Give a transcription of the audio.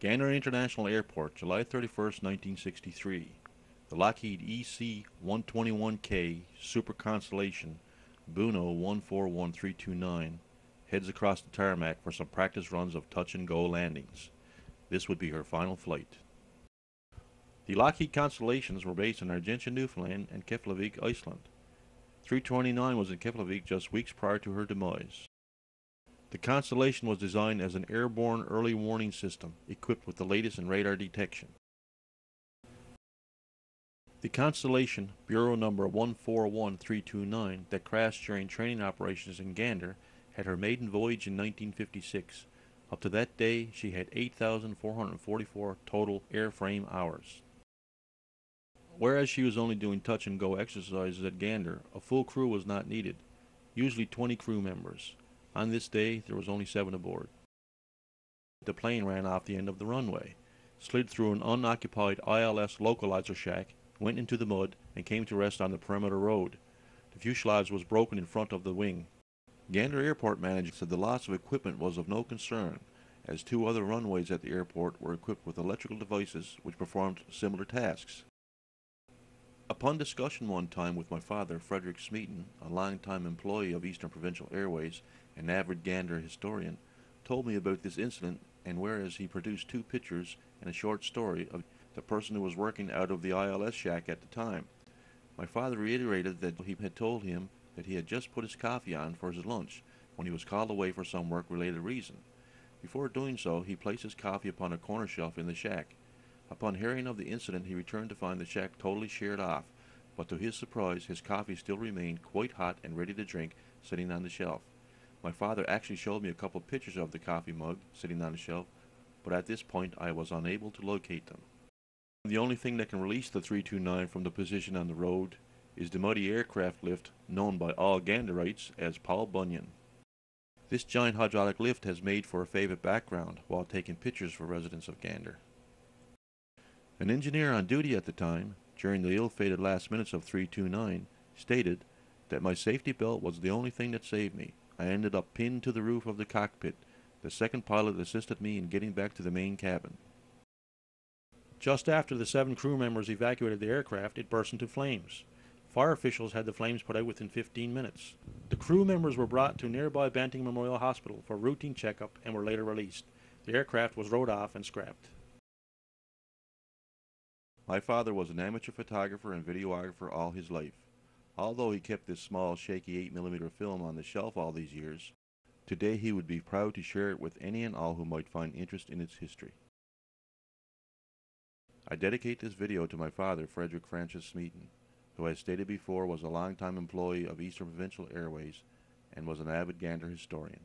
Gander International Airport, July 31st, 1963. The Lockheed EC-121K Super Constellation, Buno 141329, heads across the tarmac for some practice runs of touch-and-go landings. This would be her final flight. The Lockheed Constellations were based in Argentia, Newfoundland and Keflavik, Iceland. 329 was in Keflavik just weeks prior to her demise. The Constellation was designed as an airborne early warning system equipped with the latest in radar detection. The Constellation, Bureau number 141329, that crashed during training operations in Gander, had her maiden voyage in 1956. Up to that day, she had 8,444 total airframe hours. Whereas she was only doing touch-and-go exercises at Gander, a full crew was not needed, usually 20 crew members. On this day, there was only 7 aboard. The plane ran off the end of the runway, slid through an unoccupied ILS localizer shack, went into the mud, and came to rest on the perimeter road. The fuselage was broken in front of the wing. Gander Airport manager said the loss of equipment was of no concern, as 2 other runways at the airport were equipped with electrical devices which performed similar tasks. Upon discussion one time with my father, Frederick Smeaton, a longtime employee of Eastern Provincial Airways and avid Gander historian, told me about this incident, and whereas he produced 2 pictures and a short story of the person who was working out of the ILS shack at the time, my father reiterated that he had told him that he had just put his coffee on for his lunch when he was called away for some work-related reason. Before doing so, he placed his coffee upon a corner shelf in the shack. Upon hearing of the incident, he returned to find the shack totally sheared off, but to his surprise, his coffee still remained quite hot and ready to drink, sitting on the shelf. My father actually showed me a couple pictures of the coffee mug sitting on the shelf, but at this point I was unable to locate them. The only thing that can release the 329 from the position on the road is the muddy aircraft lift known by all Ganderites as Paul Bunyan. This giant hydraulic lift has made for a favorite background while taking pictures for residents of Gander. An engineer on duty at the time, during the ill-fated last minutes of 329, stated that my safety belt was the only thing that saved me. I ended up pinned to the roof of the cockpit. The second pilot assisted me in getting back to the main cabin. Just after the 7 crew members evacuated the aircraft, it burst into flames. Fire officials had the flames put out within 15 minutes. The crew members were brought to nearby Banting Memorial Hospital for routine checkup and were later released. The aircraft was rowed off and scrapped. My father was an amateur photographer and videographer all his life. Although he kept this small, shaky 8mm film on the shelf all these years, today he would be proud to share it with any and all who might find interest in its history. I dedicate this video to my father, Frederick Francis Smeaton, who, as stated before, was a longtime employee of Eastern Provincial Airways and was an avid Gander historian.